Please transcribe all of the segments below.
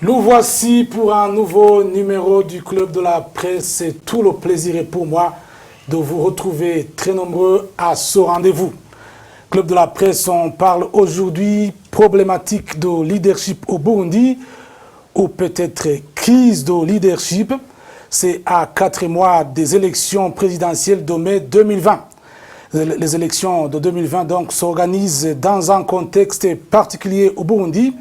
Nous voici pour un nouveau numéro du Club de la Presse. C'est tout le plaisir est pour moi de vous retrouver très nombreux à ce rendez-vous. Club de la Presse, on parle aujourd'hui problématique de leadership au Burundi ou peut-être crise de leadership. C'est à 4 mois des élections présidentielles de mai 2020. Les élections de 2020 donc s'organisent dans un contexte particulier au Burundi.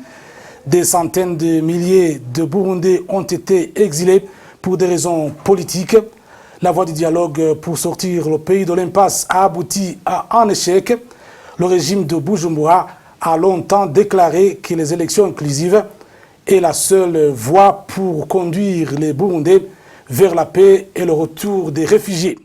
Des centaines de milliers de Burundais ont été exilés pour des raisons politiques. La voie du dialogue pour sortir le pays de l'impasse a abouti à un échec. Le régime de Bujumbura a longtemps déclaré que les élections inclusives est la seule voie pour conduire les Burundais vers la paix et le retour des réfugiés.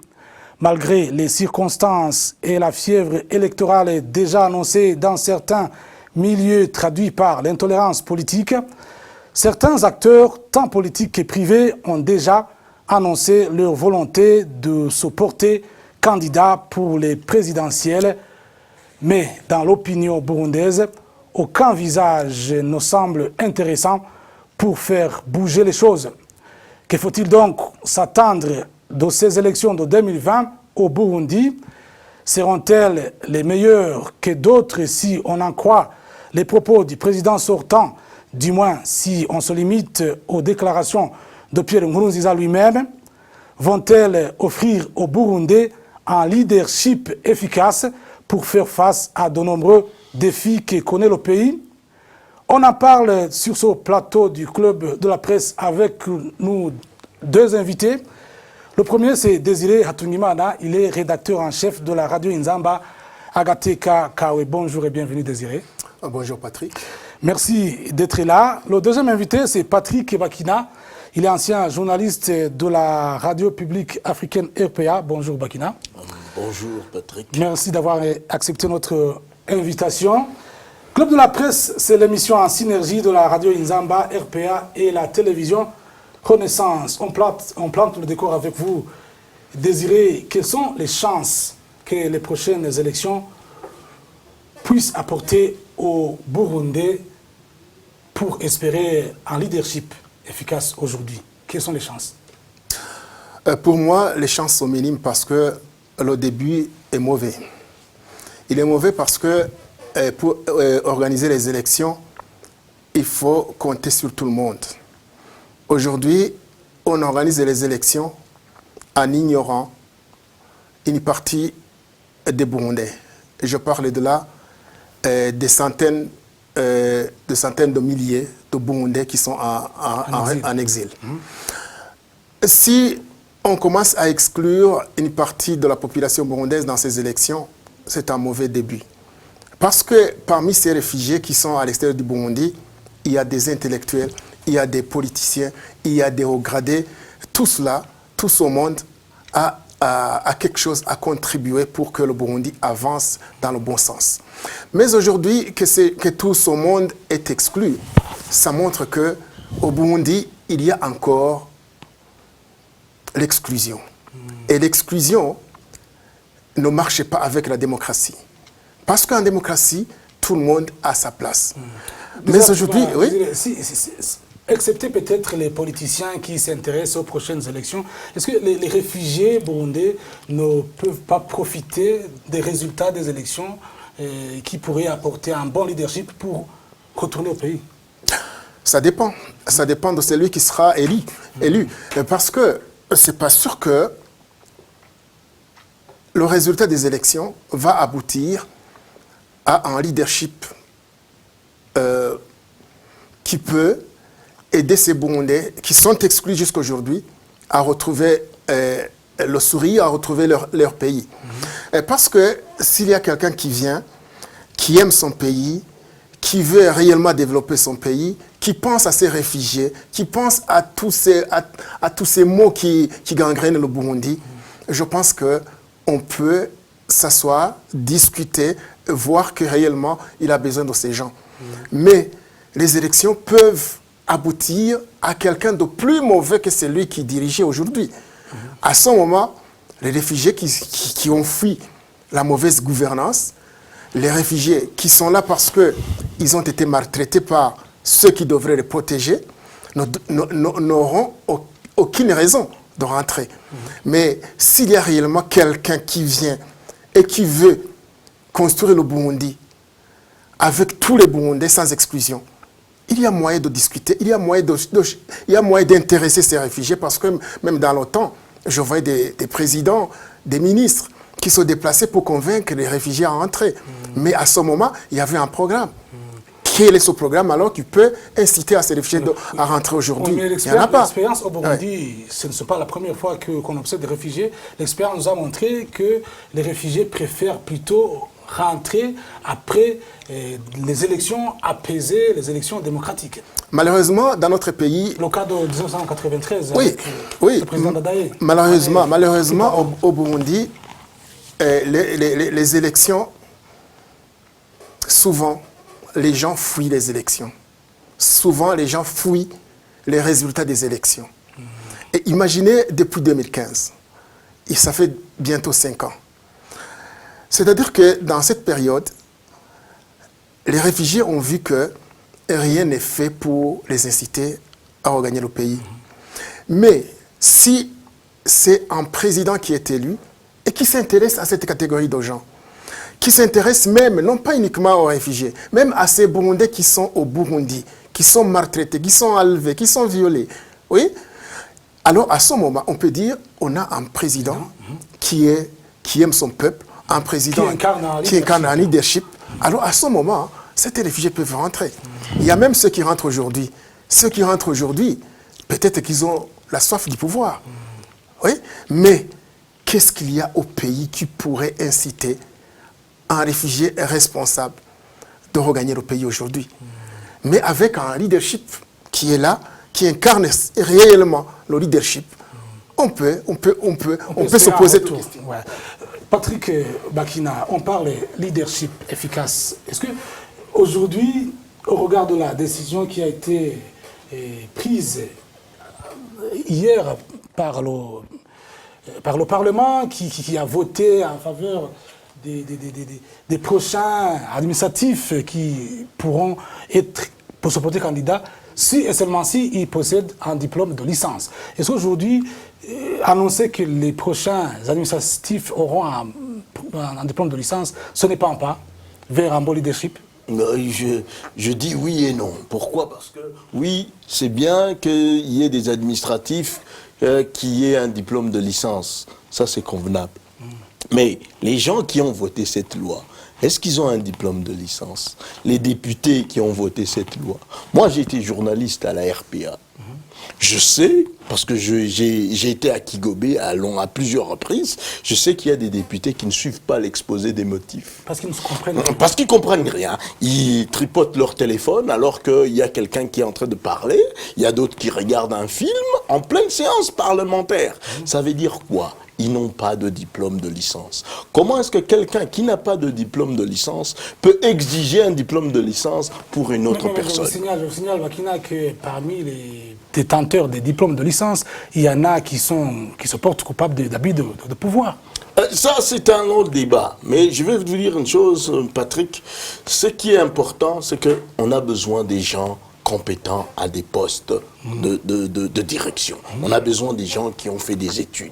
Malgré les circonstances et la fièvre électorale déjà annoncée dans certains milieux traduits par l'intolérance politique, certains acteurs, tant politiques que privés, ont déjà annoncé leur volonté de se porter candidat pour les présidentielles. Mais dans l'opinion burundaise, aucun visage ne semble intéressant pour faire bouger les choses. Que faut-il donc s'attendre de ces élections de 2020 au Burundi? Seront-elles les meilleures que d'autres si on en croit les propos du président sortant, du moins si on se limite aux déclarations de Pierre Nkurunziza lui-même? Vont-elles offrir au Burundais un leadership efficace pour faire face à de nombreux défis que connaît le pays? On en parle sur ce plateau du Club de la Presse avec nous deux invités. Le premier, c'est Désiré Hatungimana. Il est rédacteur en chef de la radio Inzamba, Agateka Kawe. Bonjour et bienvenue, Désiré. Bonjour, Patrick. Merci d'être là. Le deuxième invité, c'est Patrick Bakina. Il est ancien journaliste de la radio publique africaine RPA. Bonjour, Bakina. Bonjour, Patrick. Merci d'avoir accepté notre invitation. Club de la Presse, c'est l'émission en synergie de la radio Inzamba, RPA et la télévision Renaissance. On plante le décor avec vous. Désiré, quelles sont les chances que les prochaines élections puissent apporter aux Burundais pour espérer un leadership efficace aujourd'hui? Quelles sont les chances? Pour moi, les chances sont minimes parce que le début est mauvais. Il est mauvais parce que pour organiser les élections, il faut compter sur tout le monde. Aujourd'hui, on organise les élections en ignorant une partie des Burundais. Je parle de là des centaines de milliers de Burundais qui sont en exil. Si on commence à exclure une partie de la population burundaise dans ces élections, c'est un mauvais début. Parce que parmi ces réfugiés qui sont à l'extérieur du Burundi, il y a des intellectuels, il y a des politiciens, il y a des hauts gradés. Tout cela, tout ce monde a quelque chose à contribuer pour que le Burundi avance dans le bon sens. Mais aujourd'hui, que tout ce monde est exclu, ça montre qu'au Burundi, il y a encore l'exclusion. Et l'exclusion ne marche pas avec la démocratie. Parce qu'en démocratie, tout le monde a sa place. Mais aujourd'hui, oui. Excepté peut-être les politiciens qui s'intéressent aux prochaines élections, est-ce que les réfugiés burundais ne peuvent pas profiter des résultats des élections qui pourraient apporter un bon leadership pour retourner au pays? Ça dépend. Ça dépend de celui qui sera élu. Parce que c'est pas sûr que le résultat des élections va aboutir à un leadership qui peut aider ces Burundais qui sont exclus jusqu'à aujourd'hui à retrouver le sourire, à retrouver leur pays. Parce que s'il y a quelqu'un qui vient, qui aime son pays, qui veut réellement développer son pays, qui pense à ses réfugiés, qui pense à tous ces maux qui gangrènent le Burundi, je pense qu'on peut s'asseoir, discuter, voir que réellement il a besoin de ces gens. Mais les élections peuvent aboutir à quelqu'un de plus mauvais que celui qui dirigeait aujourd'hui. À ce moment, les réfugiés qui ont fui la mauvaise gouvernance, les réfugiés qui sont là parce qu'ils ont été maltraités par ceux qui devraient les protéger, n'auront aucune raison de rentrer. Mais s'il y a réellement quelqu'un qui vient et qui veut construire le Burundi avec tous les Burundais sans exclusion, il y a moyen de discuter, il y a moyen d'intéresser ces réfugiés, parce que même dans l'OTAN, je voyais des présidents, des ministres qui se déplaçaient pour convaincre les réfugiés à rentrer. Mais à ce moment, il y avait un programme. Quel est ce programme alors qui peut inciter à ces réfugiés à rentrer aujourd'hui? Il n'y en a pas. L'expérience au Burundi, ce ne sont pas la première fois qu'on observe des réfugiés. L'expérience nous a montré que les réfugiés préfèrent plutôt rentrer après les élections apaisées, les élections démocratiques. Malheureusement, dans notre pays... Le cas de 1993, oui, avec le président Dadaye. Malheureusement au Burundi, les élections, souvent, les gens fuient les élections. Souvent, les gens fuient les résultats des élections. Et imaginez, depuis 2015, et ça fait bientôt 5 ans, c'est-à-dire que dans cette période, les réfugiés ont vu que rien n'est fait pour les inciter à regagner le pays. Mais si c'est un président qui est élu et qui s'intéresse à cette catégorie de gens, qui s'intéresse même, non pas uniquement aux réfugiés, même à ces Burundais qui sont au Burundi, qui sont maltraités, qui sont enlevés, qui sont violés, oui, alors à ce moment, on peut dire on a un président qui aime son peuple, un président qui incarne un leadership. Alors à ce moment, ces réfugiés peuvent rentrer. Il y a même ceux qui rentrent aujourd'hui. Ceux qui rentrent aujourd'hui, peut-être qu'ils ont la soif du pouvoir. Oui, mais qu'est-ce qu'il y a au pays qui pourrait inciter un réfugié responsable de regagner le pays aujourd'hui? Mais avec un leadership qui est là, qui incarne réellement le leadership, on peut se poser toutes les questions. Ouais. Patrick Bakina, on parle de leadership efficace. Est-ce que aujourd'hui, au regard de la décision qui a été prise hier par le Parlement, qui a voté en faveur des prochains administratifs qui pourront pour se porter candidat, si et seulement si ils possèdent un diplôme de licence. Est-ce qu'aujourd'hui, annoncer que les prochains administratifs auront un diplôme de licence, ce n'est pas un pas vers un bon leadership? Je dis oui et non. Pourquoi? Parce que oui, c'est bien qu'il y ait des administratifs qui aient un diplôme de licence. Ça, c'est convenable. Mais les gens qui ont voté cette loi, est-ce qu'ils ont un diplôme de licence? Les députés qui ont voté cette loi. Moi, j'ai été journaliste à la RPA. Je sais, parce que j'ai été à Kigobé à plusieurs reprises, je sais qu'il y a des députés qui ne suivent pas l'exposé des motifs. Parce qu'ils ne comprennent rien. Parce qu'ils ne comprennent rien. Ils tripotent leur téléphone alors qu'il y a quelqu'un qui est en train de parler, il y a d'autres qui regardent un film en pleine séance parlementaire. Ça veut dire quoi? Ils n'ont pas de diplôme de licence. Comment est-ce que quelqu'un qui n'a pas de diplôme de licence peut exiger un diplôme de licence pour une autre personne? Je vous signale, Bakina, que parmi les détenteurs des diplômes de licence, il y en a qui se portent coupables d'abus de pouvoir. Ça, c'est un autre débat. Mais je vais vous dire une chose, Patrick. Ce qui est important, c'est qu'on a besoin des gens compétents à des postes de direction. On a besoin des gens qui ont fait des études.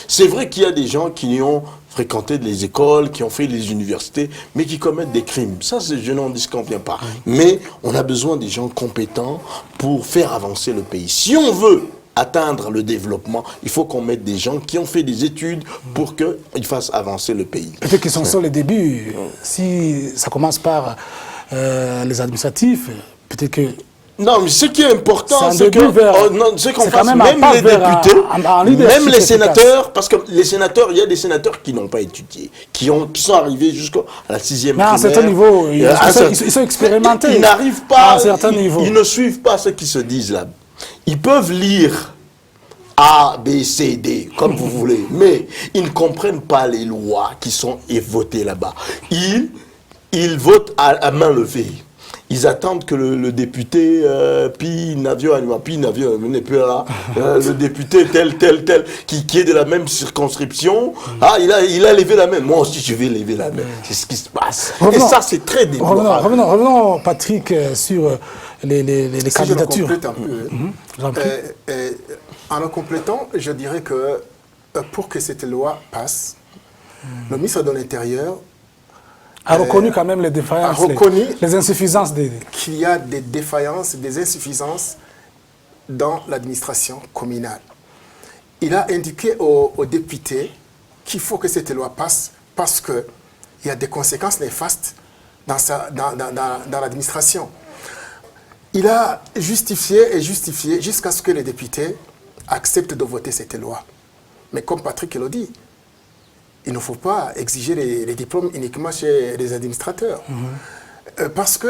C'est vrai qu'il y a des gens qui ont fréquenté les écoles, qui ont fait les universités, mais qui commettent des crimes. Ça, je n'en disconviens pas. Mais on a besoin des gens compétents pour faire avancer le pays. Si on veut atteindre le développement, il faut qu'on mette des gens qui ont fait des études pour qu'ils fassent avancer le pays. Peut-être que ce sont les débuts. Si ça commence par les administratifs, peut-être que... Non, mais ce qui est important, c'est qu'on fasse même les députés, même les sénateurs, parce que les sénateurs, il y a des sénateurs qui n'ont pas étudié, qui sont arrivés jusqu'à la 6e primaire. Mais à un certain niveau, ils sont expérimentés. Ils n'arrivent pas, à un certain niveau. Ils ne suivent pas ce qui se disent là. Ils peuvent lire A, B, C, D, comme vous voulez, mais ils ne comprennent pas les lois qui sont votées là-bas. Ils votent à main levée. ils attendent que le député n'est plus là, le député tel, qui est de la même circonscription, il a levé la main. Moi aussi, je vais lever la main. C'est ce qui se passe. Et ça, c'est très déplorable. Revenons, Patrick, sur les candidatures. Je un peu. En le complétant, je dirais que pour que cette loi passe, le ministre de l'Intérieur a reconnu quand même les défaillances, les insuffisances. Qu'il y a des défaillances, des insuffisances dans l'administration communale. Il a indiqué aux députés qu'il faut que cette loi passe parce qu'il y a des conséquences néfastes dans l'administration. Il a justifié jusqu'à ce que les députés acceptent de voter cette loi. Mais comme Patrick le dit, il ne faut pas exiger les diplômes uniquement chez les administrateurs. Parce que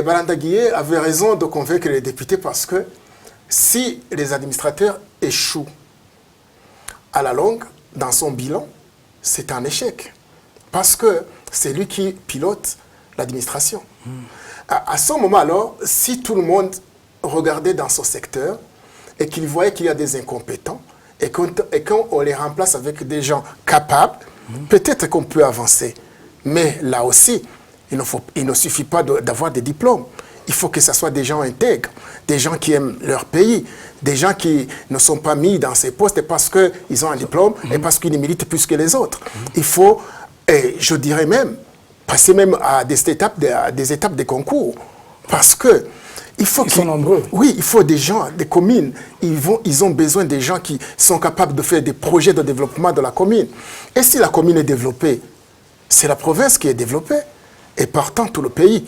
Balanda Guillé avait raison de convaincre les députés parce que si les administrateurs échouent à la longue dans son bilan, c'est un échec. Parce que c'est lui qui pilote l'administration. À ce moment alors, si tout le monde regardait dans son secteur et qu'il voyait qu'il y a des incompétents, et quand on les remplace avec des gens capables, peut-être qu'on peut avancer. Mais là aussi, il ne suffit pas d'avoir des diplômes. Il faut que ce soit des gens intègres, des gens qui aiment leur pays, des gens qui ne sont pas mis dans ces postes parce qu'ils ont un diplôme et parce qu'ils méritent plus que les autres. Il faut, et je dirais même, passer même à des étapes de concours. Parce que il faut ils sont nombreux. Oui, il faut des gens, des communes. Ils ont besoin des gens qui sont capables de faire des projets de développement de la commune. Et si la commune est développée, c'est la province qui est développée. Et partant tout le pays.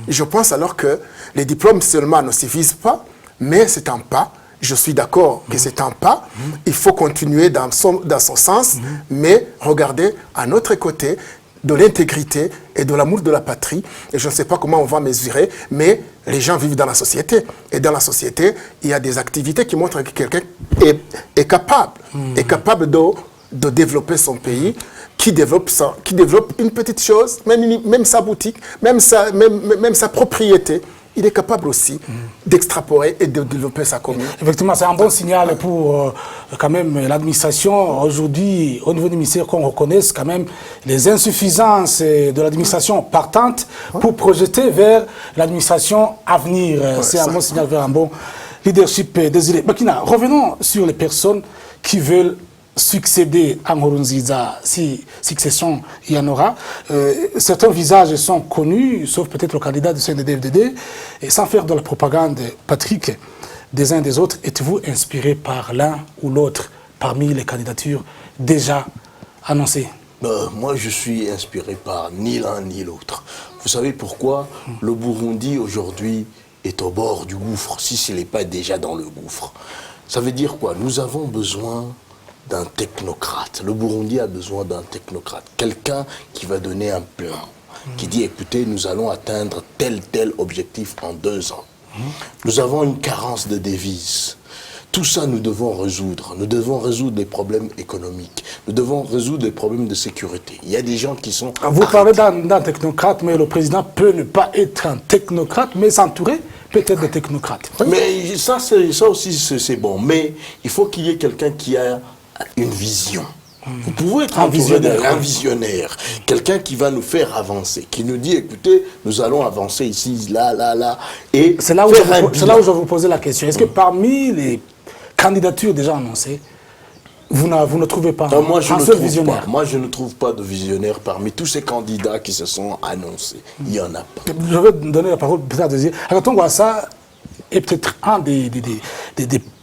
Je pense alors que les diplômes seulement ne suffisent pas, mais c'est un pas. Je suis d'accord que c'est un pas. Il faut continuer dans son sens, mais regarder à notre côté de l'intégrité et de l'amour de la patrie. Et je ne sais pas comment on va mesurer, mais les gens vivent dans la société. Et dans la société, il y a des activités qui montrent que quelqu'un est capable de développer son pays, qui développe une petite chose, même sa boutique, même sa propriété. Il est capable aussi d'extrapoler et de développer sa commune. Effectivement, c'est un bon signal pour quand même l'administration. Aujourd'hui, au niveau du ministère, qu'on reconnaisse quand même les insuffisances de l'administration partante pour projeter vers l'administration à venir. C'est un bon signal vers un bon leadership désiré. Bakina, revenons sur les personnes qui veulent succéder à Nkurunziza, si succession il y en aura. Certains visages sont connus, sauf peut-être le candidat du CNDD-FDD. Et sans faire de la propagande, Patrick, des uns des autres, êtes-vous inspiré par l'un ou l'autre parmi les candidatures déjà annoncées? Moi, je suis inspiré par ni l'un ni l'autre. Vous savez pourquoi? Le Burundi, aujourd'hui, est au bord du gouffre, si ce n'est pas déjà dans le gouffre. Ça veut dire quoi? Nous avons besoin d'un technocrate. Le Burundi a besoin d'un technocrate. Quelqu'un qui va donner un plan, qui dit, écoutez, nous allons atteindre tel objectif en 2 ans. Nous avons une carence de devises. Tout ça, nous devons résoudre. Nous devons résoudre les problèmes économiques. Nous devons résoudre les problèmes de sécurité. Il y a des gens qui sont... Vous parlez d'un technocrate, mais le président peut ne pas être un technocrate, mais s'entourer peut-être de technocrates. Mais ça aussi, c'est bon. Mais il faut qu'il y ait quelqu'un qui a une vision. Vous pouvez être un visionnaire, quelqu'un qui va nous faire avancer, qui nous dit, écoutez, nous allons avancer ici, là, et c'est là où je vous posais la question. Est-ce que parmi les candidatures déjà annoncées, vous ne trouvez pas un seul visionnaire? Moi, je ne trouve pas de visionnaire parmi tous ces candidats qui se sont annoncés. Il n'y en a pas. Je vais donner la parole peut-être à Désiré. Agathon Rwasa est peut-être un des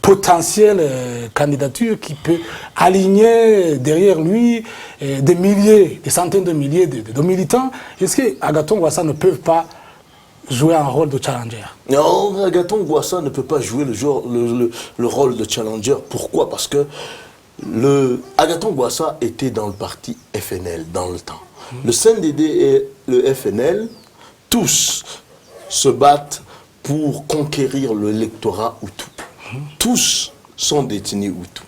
potentielles candidatures qui peut aligner derrière lui des centaines de milliers de militants. Est-ce que Agathon Rwasa ne peut pas jouer un rôle de challenger? Non, Agathon Rwasa ne peut pas jouer le rôle de challenger. Pourquoi? Parce que Agathon Rwasa était dans le parti FNL dans le temps. Le CNDD et le FNL, tous se battent pour conquérir l'électorat Hutu. Tous sont détenus Hutu.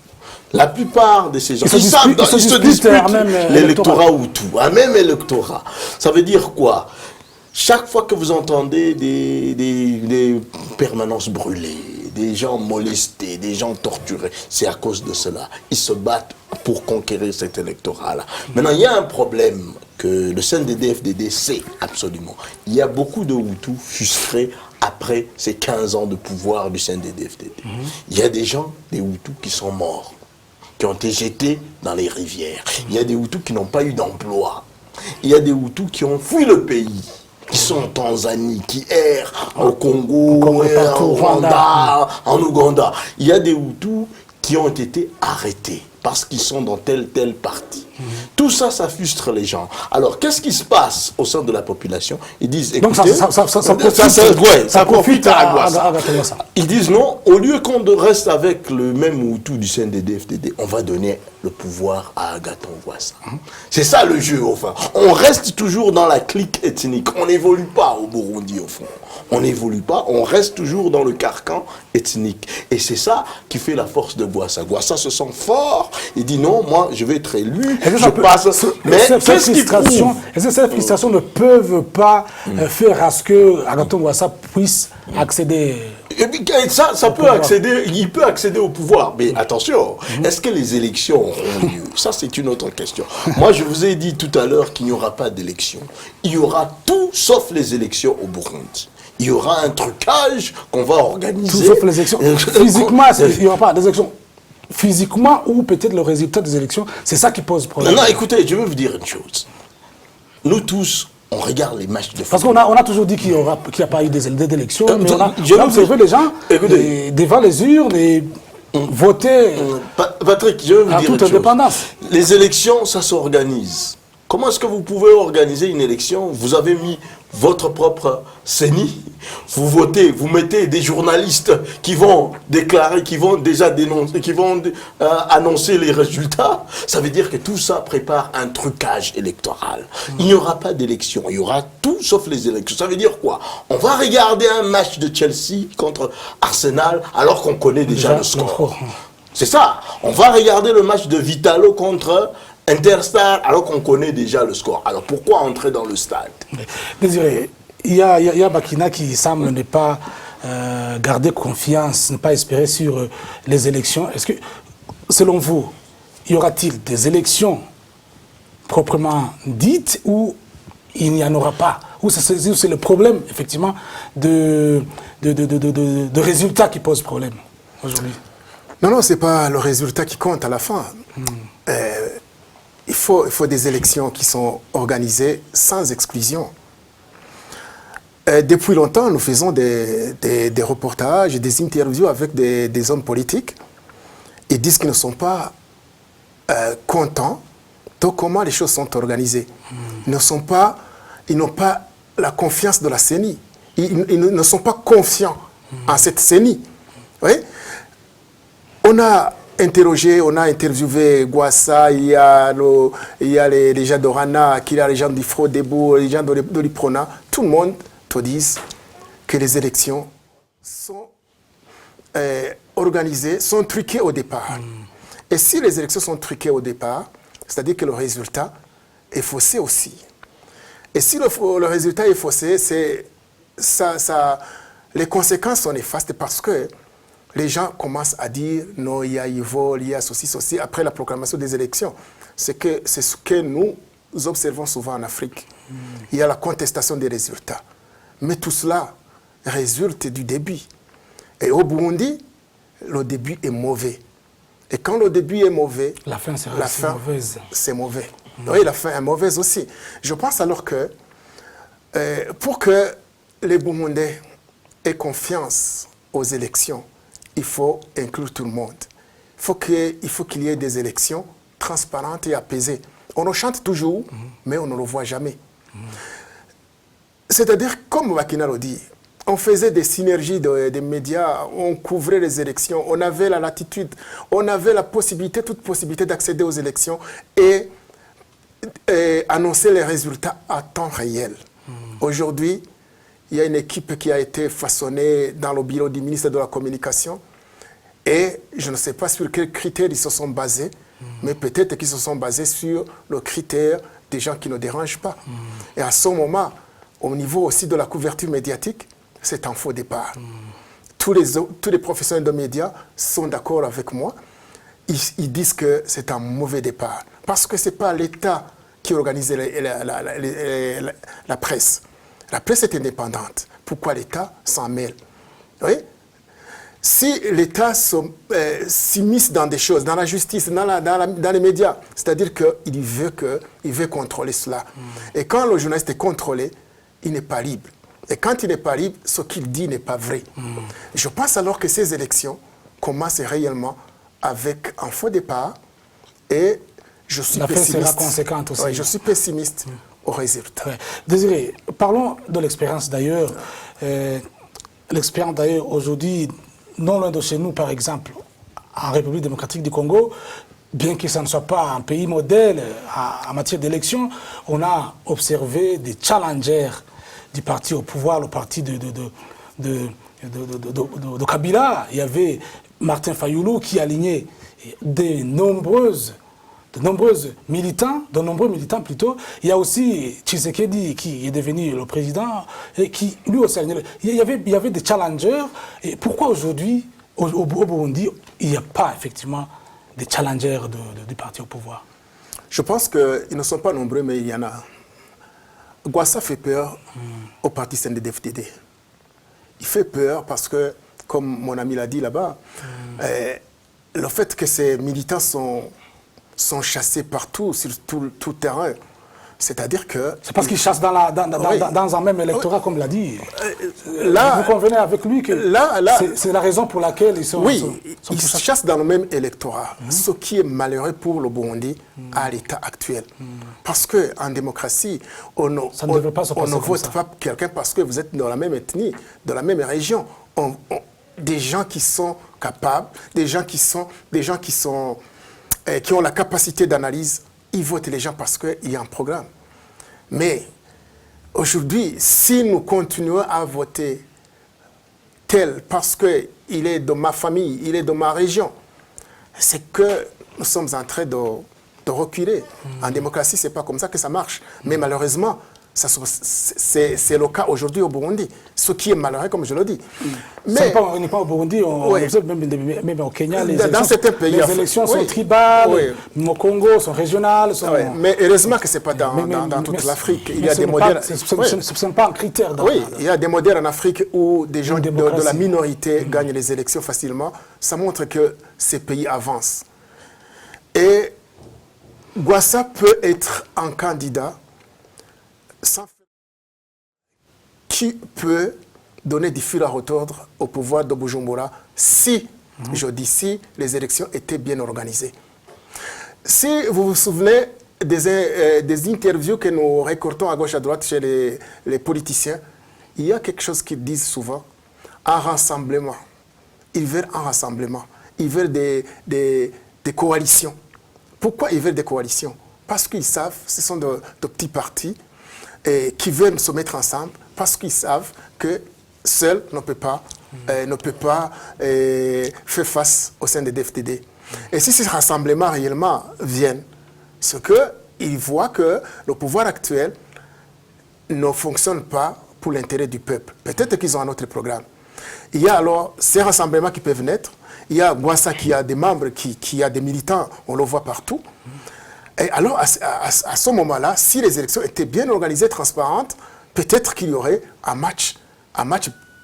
La plupart de ces gens, ils se disputent l'électorat Hutu, un même électorat. Ça veut dire quoi? Chaque fois que vous entendez des permanences brûlées, des gens molestés, des gens torturés, c'est à cause de cela. Ils se battent pour conquérir cet électorat-là. Maintenant, il y a un problème que le CNDD-FDD sait absolument. Il y a beaucoup de Hutus frustrés après ces 15 ans de pouvoir du CNDD-FDD. Il y a des gens, des Hutus, qui sont morts, qui ont été jetés dans les rivières. Il y a des Hutus qui n'ont pas eu d'emploi. Il y a des Hutus qui ont fui le pays, qui sont en Tanzanie, qui errent au Congo, en Rwanda, en Ouganda. Il y a des Hutus qui ont été arrêtés parce qu'ils sont dans tel parti. Tout ça, ça frustre les gens. Alors, qu'est-ce qui se passe au sein de la population? Ils disent, écoutez, ça profite à Gwassa. Ils disent non, au lieu qu'on reste avec le même Hutu du CNDD-FDD, on va donner le pouvoir à Agathon Rwasa. C'est ça le jeu, au fond. On reste toujours dans la clique ethnique. On n'évolue pas au Burundi, au fond. On n'évolue pas, on reste toujours dans le carcan ethnique. Et c'est ça qui fait la force de Gwassa. Gwassa se sent fort, il dit non, moi je vais être élu, je passe. Mais qu'est-ce qui prouve? Est-ce que cette frustration ne peuvent pas faire à ce que Agathon Rwasa puisse accéder? Et puis, ça peut accéder, il peut accéder au pouvoir. Mais attention, est-ce que les élections auront lieu? Ça, c'est une autre question. Moi, je vous ai dit tout à l'heure qu'il n'y aura pas d'élections. Il y aura tout sauf les élections au Burundi. Il y aura un trucage qu'on va organiser. Tout sauf les élections. Physiquement, il n'y aura pas d'élections. Physiquement, ou peut-être le résultat des élections, c'est ça qui pose problème. Non, écoutez, je vais vous dire une chose. Nous tous, on regarde les matchs de football. Parce qu'on a toujours dit qu'il n'y a pas eu d'élections, mais on a observé les gens devant les urnes et voter Patrick, je vais vous dire toute indépendance. Les élections, ça s'organise. Comment est-ce que vous pouvez organiser une élection? Vous avez mis votre propre CENI, vous votez, vous mettez des journalistes qui vont déclarer, qui vont déjà dénoncer, qui vont annoncer les résultats. Ça veut dire que tout ça prépare un trucage électoral. Il n'y aura pas d'élection, il y aura tout sauf les élections. Ça veut dire quoi? On va regarder un match de Chelsea contre Arsenal alors qu'on connaît déjà le score. C'est ça. On va regarder le match de Vitalo contre Interstar alors qu'on connaît déjà le score. Alors pourquoi entrer dans le stade? Désiré, il y a Bakina qui semble ne pas garder confiance, ne pas espérer sur les élections. Est-ce que, selon vous, y aura-t-il des élections proprement dites ou il n'y en aura pas? Ou c'est le problème, effectivement, de résultats qui pose problème aujourd'hui? Non, ce n'est pas le résultat qui compte à la fin. Il faut des élections qui sont organisées sans exclusion. Depuis longtemps, nous faisons des reportages, des interviews avec des hommes politiques. Ils disent qu'ils ne sont pas contents de comment les choses sont organisées. Ils n'ont pas la confiance de la CENI. Ils ne sont pas confiants en cette CENI. Oui? On a interviewé Gwassa, il y a les gens d'Orana, il y a les gens d'Ifro-Debout, les gens de l'Iprona. Tout le monde te dit que les élections sont organisées, sont truquées au départ. Et si les élections sont truquées au départ, c'est-à-dire que le résultat est faussé aussi. Et si le résultat est faussé, les conséquences sont néfastes parce que les gens commencent à dire non, il y a vol, il y a ceci, après la proclamation des élections. C'est ce que nous observons souvent en Afrique. Il y a la contestation des résultats. Mais tout cela résulte du début. Et au Burundi, le début est mauvais. Et quand le début est mauvais, la fin mauvaise. C'est mauvais. Oui, la fin est mauvaise aussi. Je pense alors que pour que les Burundais aient confiance aux élections, il faut inclure tout le monde. Il faut qu'il y ait des élections transparentes et apaisées. On le chante toujours, mais on ne le voit jamais. C'est-à-dire, comme Bakina le dit, on faisait des synergies des médias, on couvrait les élections, on avait la latitude, on avait la possibilité, toute possibilité d'accéder aux élections et annoncer les résultats à temps réel. Aujourd'hui, il y a une équipe qui a été façonnée dans le bureau du ministre de la Communication et je ne sais pas sur quels critères ils se sont basés, mais peut-être qu'ils se sont basés sur le critère des gens qui ne dérangent pas. Et à ce moment, au niveau aussi de la couverture médiatique, c'est un faux départ. Tous les professionnels de médias sont d'accord avec moi. Ils disent que c'est un mauvais départ. Parce que ce n'est pas l'État qui organise la presse. La presse est indépendante. Pourquoi l'État s'en mêle? Oui? Si l'État s'immisce dans des choses, dans la justice, dans les médias, c'est-à-dire qu'il veut contrôler cela. Et quand le journaliste est contrôlé, il n'est pas libre. Et quand il n'est pas libre, ce qu'il dit n'est pas vrai. Je pense alors que ces élections commencent réellement avec un faux départ et je suis pessimiste. L'affaire sera conséquente aussi. Oui, je suis pessimiste au résultat. Ouais. Désiré, parlons de l'expérience d'ailleurs. L'expérience d'ailleurs aujourd'hui, non loin de chez nous, par exemple, en République démocratique du Congo, bien que ça ne soit pas un pays modèle en matière d'élection, on a observé des challengers du parti au pouvoir, le parti de Kabila. Il y avait Martin Fayoulou qui alignait de nombreux militants plutôt. Il y a aussi Tshisekedi qui est devenu le président et qui lui aussi il y avait des challengers. Et pourquoi aujourd'hui au Burundi il n'y a pas effectivement des challengers du parti au pouvoir? Je pense qu'ils ne sont pas nombreux, mais il y en a. Gwassa fait peur au parti CNDD-FDD. Il fait peur parce que, comme mon ami l'a dit là-bas, le fait que ces militants sont chassés partout, sur tout terrain, c'est-à-dire que... C'est parce qu'ils chassent dans un même électorat, comme l'a dit. Là, vous convenez avec lui que c'est la raison pour laquelle ils sont... Oui, ils chassent dans le même électorat, ce qui est malheureux pour le Burundi à l'état actuel. Parce qu'en démocratie, on ne vote pas quelqu'un parce que vous êtes dans la même ethnie, dans la même région. Des gens qui sont capables, des gens qui ont la capacité d'analyse, ils votent les gens parce qu'il y a un programme. Mais aujourd'hui, si nous continuons à voter tel parce qu'il est de ma famille, il est de ma région, c'est que nous sommes en train de reculer. En démocratie, ce n'est pas comme ça que ça marche. Mais malheureusement, c'est le cas aujourd'hui au Burundi, ce qui est malheureux, comme je le dis. Mais on n'est pas au Burundi, on observe même au Kenya, les élections sont tribales, au Congo sont régionales. Mais heureusement que ce n'est pas dans toute l'Afrique. Il y a des modèles. Ce n'est pas un critère. Oui, il y a des modèles en Afrique où des gens de la minorité gagnent les élections facilement. Ça montre que ces pays avancent. Et Gwassa peut être un candidat qui peut donner du fil à retordre au pouvoir de Bujumbura si, je dis si, les élections étaient bien organisées. Si vous vous souvenez des interviews que nous récoltons à gauche à droite chez les politiciens, il y a quelque chose qu'ils disent souvent, un rassemblement. Ils veulent un rassemblement. Ils veulent des coalitions. Pourquoi ils veulent des coalitions? Parce qu'ils savent, ce sont de petits partis qui veulent se mettre ensemble parce qu'ils savent que seul ne peut pas faire face au sein des DFDD. Et si ces rassemblements réellement viennent, c'est qu'ils voient que le pouvoir actuel ne fonctionne pas pour l'intérêt du peuple. Peut-être qu'ils ont un autre programme. Il y a alors ces rassemblements qui peuvent naître. Il y a Gwassa qui a des membres, qui a des militants, on le voit partout. Et alors, à ce moment-là, si les élections étaient bien organisées, transparentes, peut-être qu'il y aurait un match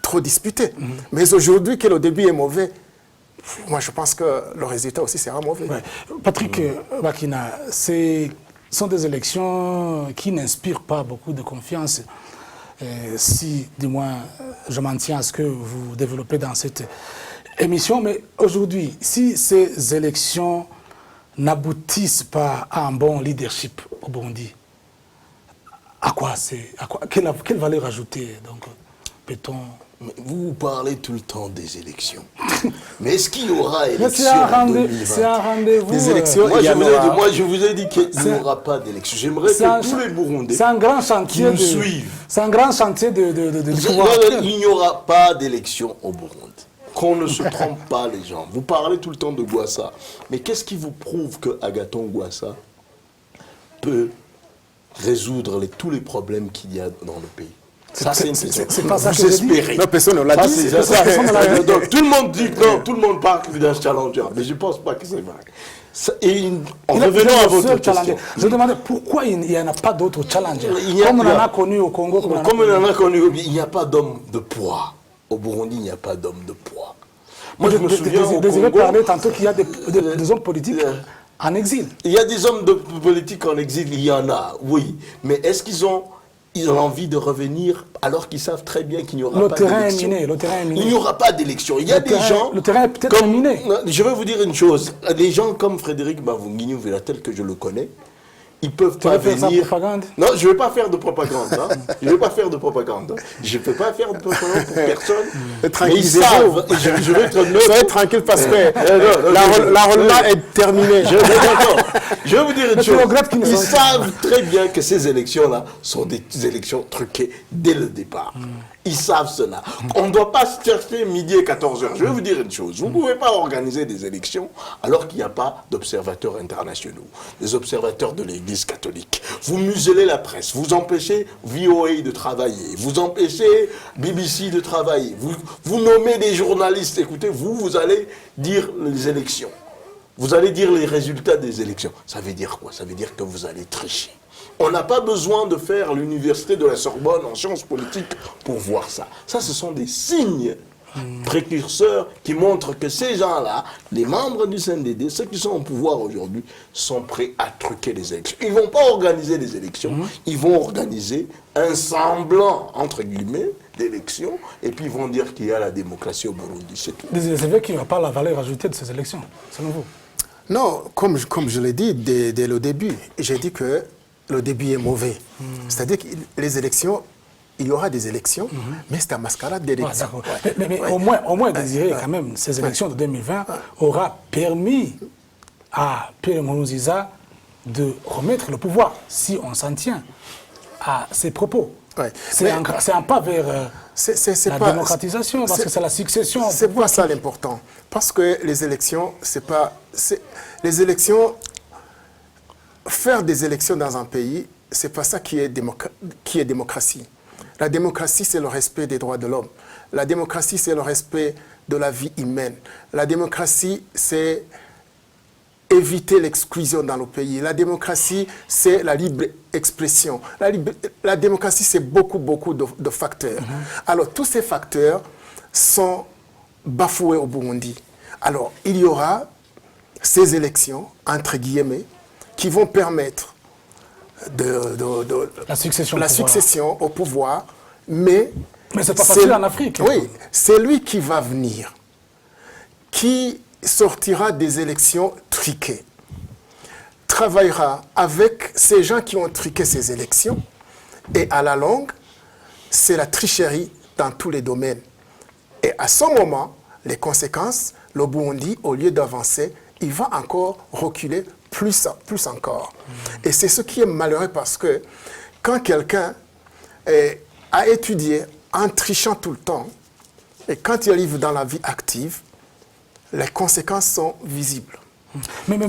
trop disputé. Mais aujourd'hui, que le début est mauvais, moi je pense que le résultat aussi sera mauvais. Ouais. Patrick Bakina, ce sont des élections qui n'inspirent pas beaucoup de confiance. Si, du moins, je m'en tiens à ce que vous développez dans cette émission. Mais aujourd'hui, si ces élections n'aboutissent pas à un bon leadership au Burundi, quelle valeur ajoutée donc peut-on... Vous parlez tout le temps des élections. Mais est-ce qu'il y aura élection en 2020? C'est un rendez-vous. Des élections, moi, je vous ai dit qu'il n'y aura pas d'élection. J'aimerais que tous les Burundais nous suivent. C'est un grand chantier de pouvoir. Il n'y aura pas d'élection au Burundi. Qu'on ne se trompe pas, les gens. Vous parlez tout le temps de Gwassa. Mais qu'est-ce qui vous prouve que Agathon Gwassa peut résoudre tous les problèmes qu'il y a dans le pays? Ça, c'est une question. C'est pas ça que vous je dis. espérez. Non, personne ne l'a Ça, dit. c'est C'est ça. ça. Donc, tout le monde dit que non, tout le monde parle d'un challenger, mais je ne pense pas que c'est vrai. Et en revenant à votre question. Je demandais pourquoi il n'y en a pas d'autres challengers. Comme on en a connu au Congo. Comme on en a connu, il n'y a pas d'homme de poids. Au Burundi, il n'y a pas d'homme de poids. Moi, je me souviens au Congo... parler tantôt qu'il y a des hommes politiques en exil. Il y a des hommes politiques en exil, il y en a, oui. Mais est-ce qu'ils ont envie de revenir alors qu'ils savent très bien qu'il n'y aura pas d'élection? Le terrain est miné. Il n'y aura pas d'élection. Il y a des gens... Le terrain est peut-être miné. Je vais vous dire une chose. Des gens comme Frédéric Bavunginyu Vela, tel que je le connais, ils peuvent pas venir... Non, je ne vais pas faire de propagande. Hein. Je ne vais pas faire de propagande. Je ne peux pas faire de propagande pour personne. Mais ils savent. Je vais être neutre. Soyez tranquille parce que l'enrôlement est terminé. Je vais vous dire une chose. Ils savent très bien que ces élections-là sont des élections truquées dès le départ. Ils savent cela. On ne doit pas se chercher midi et 14h. Je vais vous dire une chose. Vous ne pouvez pas organiser des élections alors qu'il n'y a pas d'observateurs internationaux, des observateurs de l'Église catholique. Vous muselez la presse, vous empêchez VOA de travailler, vous empêchez BBC de travailler, vous nommez des journalistes. Écoutez, vous allez dire les élections. Vous allez dire les résultats des élections. Ça veut dire quoi? Ça veut dire que vous allez tricher. On n'a pas besoin de faire l'université de la Sorbonne en sciences politiques pour voir ça. Ça, ce sont des signes précurseurs qui montrent que ces gens-là, les membres du CNDD, ceux qui sont au pouvoir aujourd'hui, sont prêts à truquer les élections. Ils ne vont pas organiser les élections, ils vont organiser un semblant, entre guillemets, d'élections, et puis ils vont dire qu'il y a la démocratie au Burundi, c'est tout. C'est vrai qu'il n'y aura pas la valeur ajoutée de ces élections, selon vous? Non, comme je l'ai dit dès le début, j'ai dit que le début est mauvais. C'est-à-dire que les élections, il y aura des élections, mais c'est un mascarade d'élections. Mais au moins Désiré, quand même, ces élections de 2020 aura permis à Pierre Nkurunziza de remettre le pouvoir, si on s'en tient à ses propos. C'est un pas vers la démocratisation, parce que c'est la succession. C'est pas ça l'important. Parce que les élections, c'est pas... Les élections... Faire des élections dans un pays, c'est pas ça qui est démocratie. La démocratie, c'est le respect des droits de l'homme. La démocratie, c'est le respect de la vie humaine. La démocratie, c'est éviter l'exclusion dans le pays. La démocratie, c'est la libre expression. La démocratie, c'est beaucoup de facteurs. Alors, tous ces facteurs sont bafoués au Burundi. Alors, il y aura ces élections, entre guillemets, qui vont permettre la succession au pouvoir, mais c'est pas facile en Afrique. Oui, c'est lui qui va venir, qui sortira des élections truquées, travaillera avec ces gens qui ont truqué ces élections, et à la longue, c'est la tricherie dans tous les domaines. Et à ce moment, les conséquences, le Burundi, au lieu d'avancer, il va encore reculer plus encore. Et c'est ce qui est malheureux parce que quand quelqu'un a étudié en trichant tout le temps, et quand il arrive dans la vie active, les conséquences sont visibles.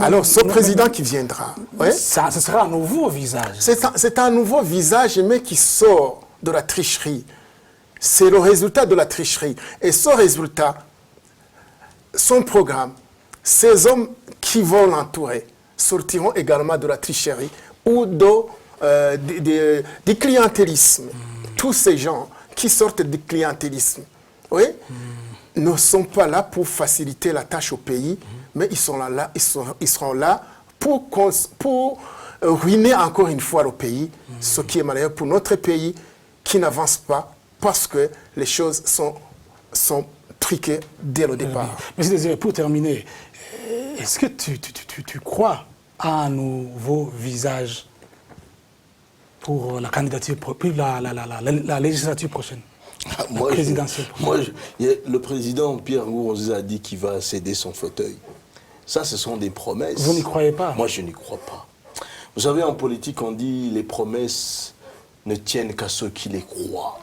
Alors, ce président qui viendra, ce sera un nouveau visage. C'est un nouveau visage, mais qui sort de la tricherie. C'est le résultat de la tricherie. Et ce résultat, son programme, ces hommes qui vont l'entourer, sortiront également de la tricherie ou du clientélisme. Tous ces gens qui sortent du clientélisme, ne sont pas là pour faciliter la tâche au pays, mais ils seront là pour ruiner encore une fois le pays, ce qui est malheureux pour notre pays qui n'avance pas parce que les choses sont truquées dès le départ. Monsieur Désiré, pour terminer, est-ce que tu crois à un nouveau visage pour la candidature, pour la législature prochaine, présidentielle prochaine? Le président Pierre Nkurunziza a dit qu'il va céder son fauteuil. Ça, ce sont des promesses. Vous n'y croyez pas? Moi, je n'y crois pas. Vous savez, en politique, on dit les promesses ne tiennent qu'à ceux qui les croient.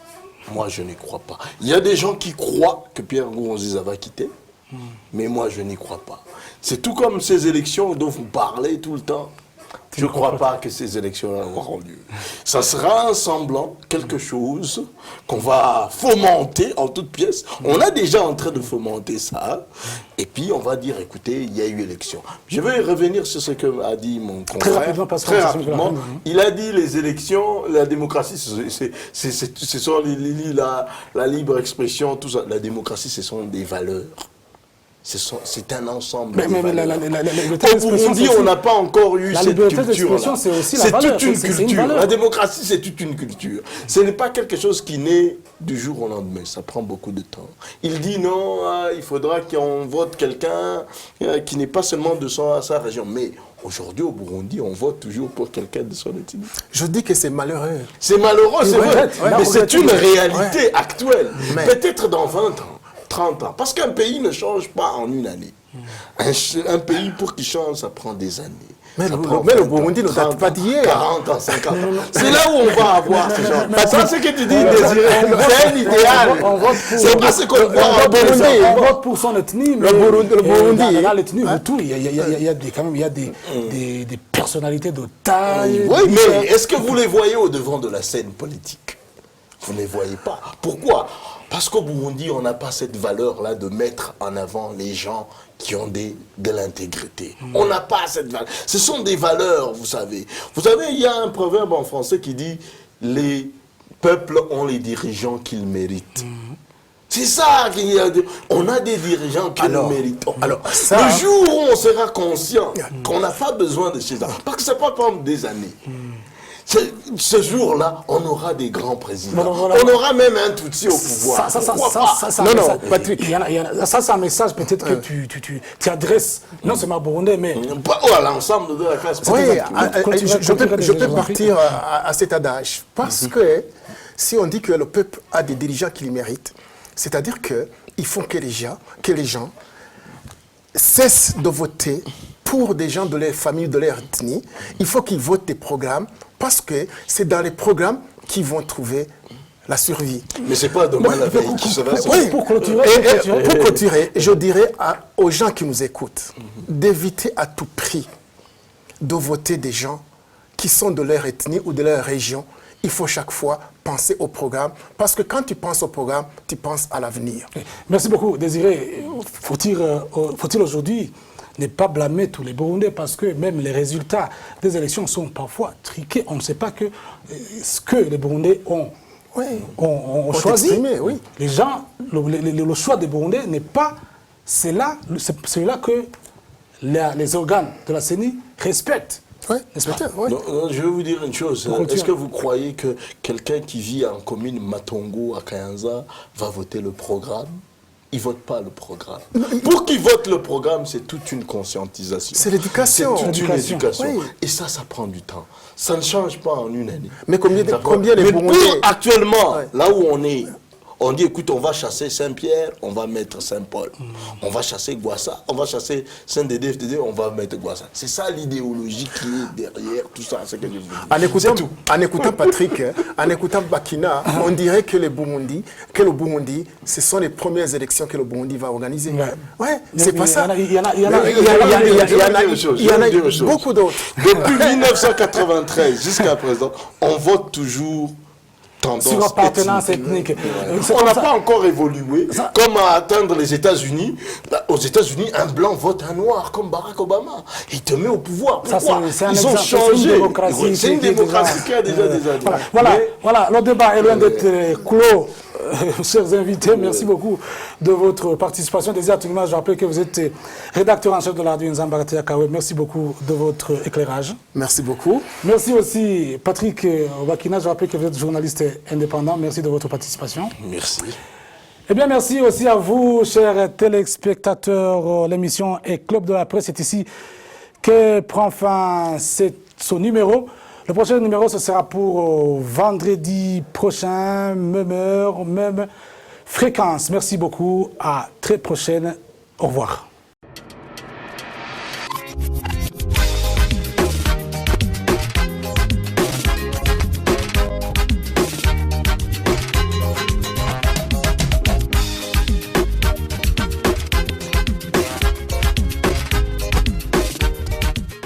Moi, je n'y crois pas. Il y a des gens qui croient que Pierre Nkurunziza va quitter, mais moi, je n'y crois pas. C'est tout comme ces élections dont vous parlez tout le temps. Je ne crois pas que ces élections auront lieu. Ça sera un semblant, quelque chose qu'on va fomenter en toutes pièces. On est déjà en train de fomenter ça. Et puis, on va dire, écoutez, il y a eu élection. Je vais revenir sur ce que a dit mon confrère. Très rapidement, parce que il a dit les élections, la démocratie, ce sont la libre expression, tout ça. La démocratie, ce sont des valeurs. C'est un ensemble. Mais au Burundi, on n'a pas encore eu cette culture. C'est aussi la valeur. C'est toute une culture. La démocratie, c'est toute une culture. Ce n'est pas quelque chose qui naît du jour au lendemain. Ça prend beaucoup de temps. Il dit non, il faudra qu'on vote quelqu'un qui n'est pas seulement de sa région. Mais aujourd'hui, au Burundi, on vote toujours pour quelqu'un de son ethnie. Je dis que c'est malheureux. C'est malheureux, c'est vrai. Mais c'est une réalité actuelle. Peut-être dans 20 ans. 30 ans. Parce qu'un pays ne change pas en une année. Un pays, pour qu'il change, ça prend des années. Mais le Burundi ne date pas d'hier. 40 ans, 50 ans. C'est là où on va avoir ce genre. Ça, ce que tu dis, Désiré, c'est un idéal. C'est pas ce qu'on voit en Burundi. On vote pour son ethnie, mais dans l'ethnie, il y a des personnalités de taille. Oui, mais est-ce que vous les voyez au devant de la scène politique? Vous ne les voyez pas. Pourquoi? Parce qu'au Burundi, on n'a pas cette valeur-là de mettre en avant les gens qui ont de l'intégrité. On n'a pas cette valeur. Ce sont des valeurs, vous savez. Vous savez, il y a un proverbe en français qui dit « Les peuples ont les dirigeants qu'ils méritent ». C'est ça qu'il y a. On a des dirigeants qui le méritent. Le jour où on sera conscient qu'on n'a pas besoin de ces gens, parce que ce n'est pas pendant des années. Ce jour-là, on aura des grands présidents. On aura même un Tutsi au pouvoir. Non, Patrick, ça c'est un message peut-être que tu adresses, non seulement à Burundais, mais à l'ensemble de la classe politique. Oui, je peux partir à cet adage. Parce que si on dit que le peuple a des dirigeants qui le méritent, c'est-à-dire qu'il faut que les gens cessent de voter pour des gens de leur famille, de leur ethnie. Il faut qu'ils votent des programmes, parce que c'est dans les programmes qu'ils vont trouver la survie. Mais ce n'est pas demain la veille qui sera ça. Oui, pour clôturer, je dirais aux gens qui nous écoutent d'éviter à tout prix de voter des gens qui sont de leur ethnie ou de leur région. Il faut chaque fois penser au programme, parce que quand tu penses au programme, tu penses à l'avenir. Merci beaucoup, Désiré. Faut-il aujourd'hui ne pas blâmer tous les Burundais, parce que même les résultats des élections sont parfois triqués. On ne sait pas ce que les Burundais ont choisi. Exprimé, oui. Les gens, le choix des Burundais n'est pas... C'est là que les organes de la CENI respectent. Oui, non, je vais vous dire une chose. Est-ce que vous croyez que quelqu'un qui vit en commune Matongo à Kayanza va voter le programme? Il ne vote pas le programme. Pour qu'il vote le programme, c'est toute une conscientisation. C'est l'éducation. C'est toute une éducation. Oui. Et ça prend du temps. Ça ne change pas en une année. Mais combien les Burundais... Actuellement, là où on est, on dit, écoute, on va chasser Saint-Pierre, on va mettre Saint-Paul. On va chasser Gwassa, on va chasser Saint-Dédé, on va mettre Gwassa. C'est ça l'idéologie qui est derrière tout ça. Ce que je vous dis. En écoutant Patrick, en écoutant Bakina, on dirait que le Burundi, ce sont les premières élections que le Burundi va organiser. Ouais, c'est pas ça. Il y en a beaucoup d'autres. Depuis 1993 jusqu'à présent, on vote toujours sur appartenance ethnique. On n'a pas encore évolué comme à atteindre les États-Unis. Aux États-Unis, un blanc vote un noir comme Barack Obama. Il te met au pouvoir. Pourquoi? Ils ont changé. C'est une démocratie qui a déjà des années. Voilà, le débat est loin d'être clos. Chers invités, merci beaucoup de votre participation. Désiré Atouima, je rappelle que vous êtes rédacteur en chef de la radio Nzambara Yakawe. Merci beaucoup de votre éclairage. Merci beaucoup. Merci aussi Patrick Bakina, je rappelle que vous êtes journaliste indépendant. Merci de votre participation. Merci. Eh bien, merci aussi à vous, chers téléspectateurs. L'émission est Club de la Presse. C'est ici que prend fin son numéro. Le prochain numéro, ce sera pour vendredi prochain, même heure, même fréquence. Merci beaucoup. À très prochaine. Au revoir.